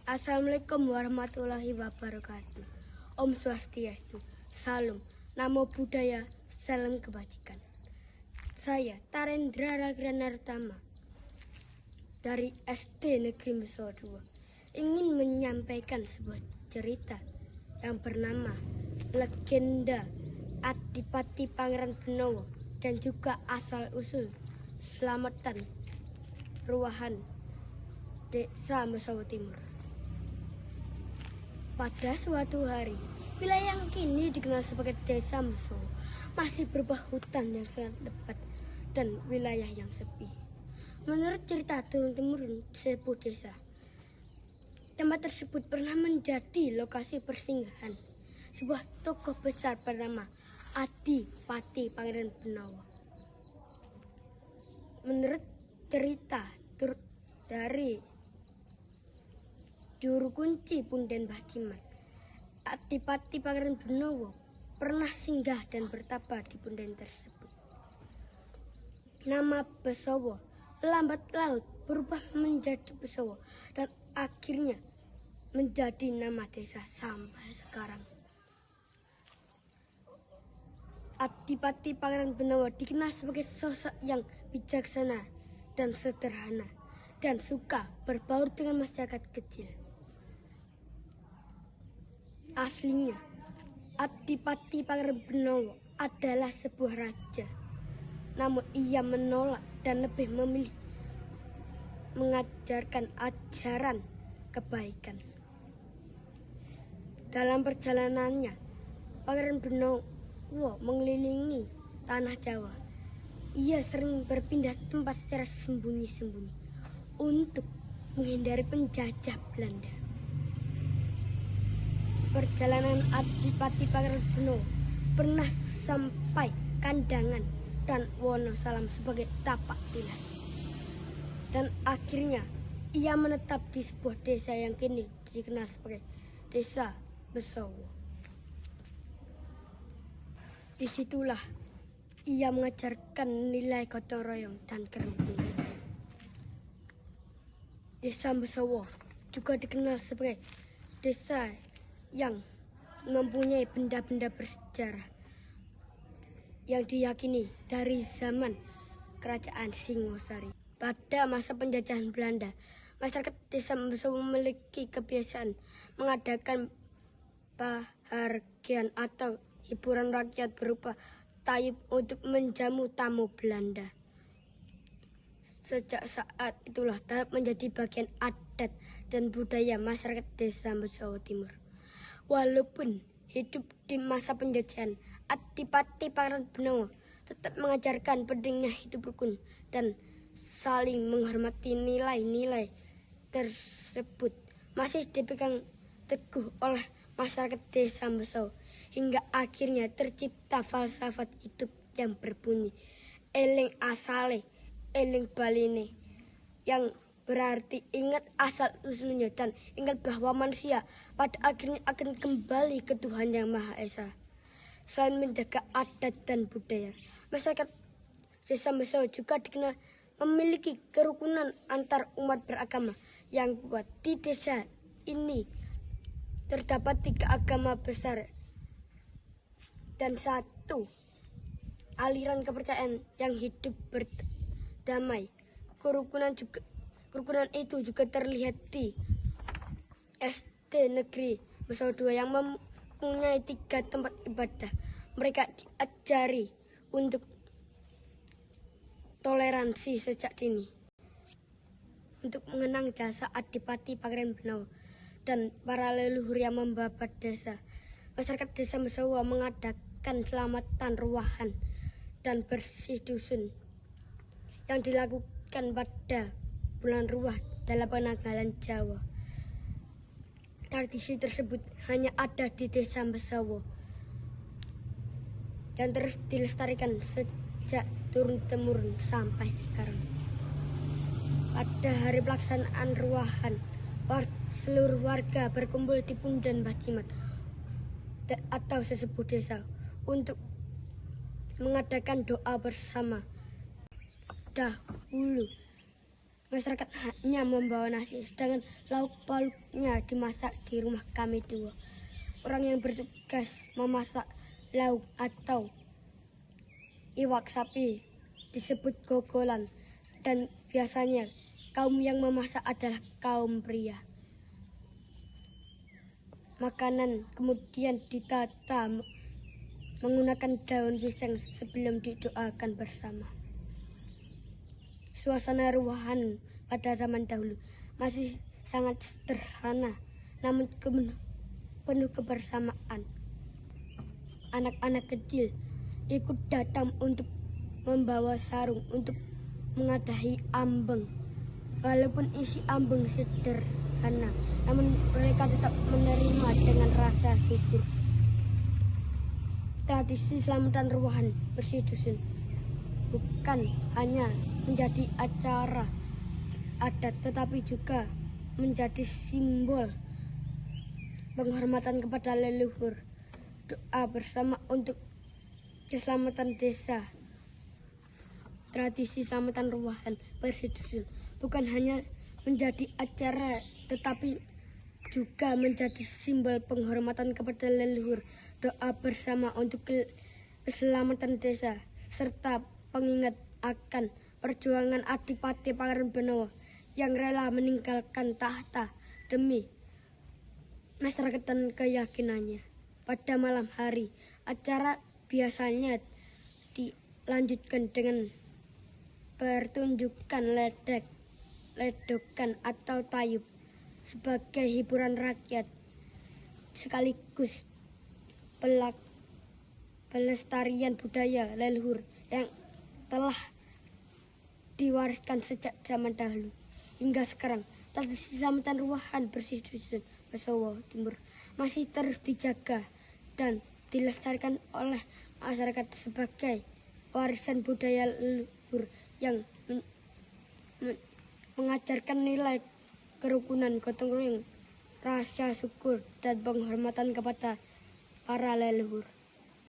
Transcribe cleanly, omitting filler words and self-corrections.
Assalamualaikum warahmatullahi wabarakatuh. Om Swastiastu, Salam, Namo Buddhaya, Salam Kebajikan. Saya Tarendra Ragranartama dari SD Negeri Meso 2 ingin menyampaikan sebuah cerita yang bernama Legenda Adipati Pangeran Benowo dan juga asal-usul selamatan ruahan Desa Meso Timur. Pada suatu hari, wilayah yang kini dikenal sebagai Desa Meso masih berupa hutan yang sangat lebat dan wilayah yang sepi. Menurut cerita turun-temurun sepuh desa, tempat tersebut pernah menjadi lokasi persinggahan sebuah tokoh besar bernama Adipati Pangeran Benowo. Menurut cerita dari Juru Kunci Punden Bajimat, Adipati Pangeran Benowo pernah singgah dan bertapa di punden tersebut. Nama Besowo lambat laut berubah menjadi Besowo dan akhirnya menjadi nama desa sampai sekarang. Adipati Pangeran Benowo dikenal sebagai sosok yang bijaksana dan sederhana dan suka berbaur dengan masyarakat kecil. Aslinya, Adipati Pangeran Benowo adalah sebuah raja. Namun ia menolak dan lebih memilih mengajarkan ajaran kebaikan. Dalam perjalanannya, Pangeran Benowo mengelilingi tanah Jawa. Ia sering berpindah tempat secara sembunyi-sembunyi untuk menghindari penjajah Belanda. Perjalanan Adipati Pangeran Benowo pernah sampai Kandangan dan Wonosalam sebagai tapak tilas. Dan akhirnya ia menetap di sebuah desa yang kini dikenal sebagai Desa Besowo. Disitulah ia mengajarkan nilai gotong royong dan kerukunan. Desa Besowo juga dikenal sebagai desa yang mempunyai benda-benda bersejarah yang diyakini dari zaman Kerajaan Singosari. Pada masa penjajahan Belanda, masyarakat Desa Besowo memiliki kebiasaan mengadakan pahargyan atau hiburan rakyat berupa tayub untuk menjamu tamu Belanda. Sejak saat itulah tayub menjadi bagian adat dan budaya masyarakat Desa Meso Timur. Walaupun hidup di masa penjajahan, Adipati Pangeran Benowo tetap mengajarkan pentingnya hidup rukun dan saling menghormati. Nilai-nilai tersebut masih dipegang teguh oleh masyarakat Desa Meso hingga akhirnya tercipta falsafat hidup yang berbunyi eling asale, eling baline, yang berarti ingat asal usulnya dan ingat bahwa manusia pada akhirnya akan kembali ke Tuhan Yang Maha Esa. Selain menjaga adat dan budaya, masyarakat Desa Meso juga dikenal memiliki kerukunan antar umat beragama yang kuat. Di desa ini terdapat 3 agama besar dan 1 aliran kepercayaan yang hidup berdamai. Kerukunan itu juga terlihat di SD Negeri Meso 2 yang mempunyai 3 tempat ibadah. Mereka diajari untuk toleransi sejak dini. Untuk mengenang jasa Adipati Pangeran Benowo dan para leluhur yang membabat desa, masyarakat Desa Mesowo mengadakan selamatan ruahan dan bersih dusun yang dilakukan pada bulan Ruah dalam penanggalan Jawa. Tradisi tersebut hanya ada di Desa Mesowo dan terus dilestarikan sejak turun-temurun sampai sekarang. Pada hari pelaksanaan ruahan, seluruh warga berkumpul di Punden Bajimat atau sesepuh desa untuk mengadakan doa bersama. Dahulu Masyarakat hanya membawa nasi, sedangkan lauk pauknya dimasak di rumah kami dua. Orang yang bertugas memasak lauk atau iwak sapi disebut gogolan, dan biasanya kaum yang memasak adalah kaum pria. Makanan kemudian ditata menggunakan daun pisang sebelum didoakan bersama. Suasana ruahan pada zaman dahulu masih sangat sederhana, namun penuh kebersamaan. Anak-anak kecil ikut datang untuk membawa sarung untuk mengadahi ambeng. Walaupun isi ambeng sederhana, namun mereka tetap menerima dengan rasa syukur. Tradisi selamatan ruahan bersih dusun bukan hanya menjadi acara adat, tetapi juga menjadi simbol penghormatan kepada leluhur, doa bersama untuk keselamatan desa. Tradisi selamatan ruahan bersih dusun bukan hanya menjadi acara, tetapi juga menjadi simbol penghormatan kepada leluhur, doa bersama untuk keselamatan desa, serta pengingat akan perjuangan Adipati Pangeran Benawa yang rela meninggalkan tahta demi masyarakat dan keyakinannya. Pada malam hari, acara biasanya dilanjutkan dengan pertunjukan ledokan atau tayub sebagai hiburan rakyat, sekaligus pelestarian budaya leluhur yang telah diwariskan sejak zaman dahulu hingga sekarang. Tradisi selamatan ruahan bersih dusun Jawa Timur masih terus dijaga dan dilestarikan oleh masyarakat sebagai warisan budaya leluhur yang mengajarkan nilai kerukunan, gotong royong, rasa syukur, dan penghormatan kepada para leluhur.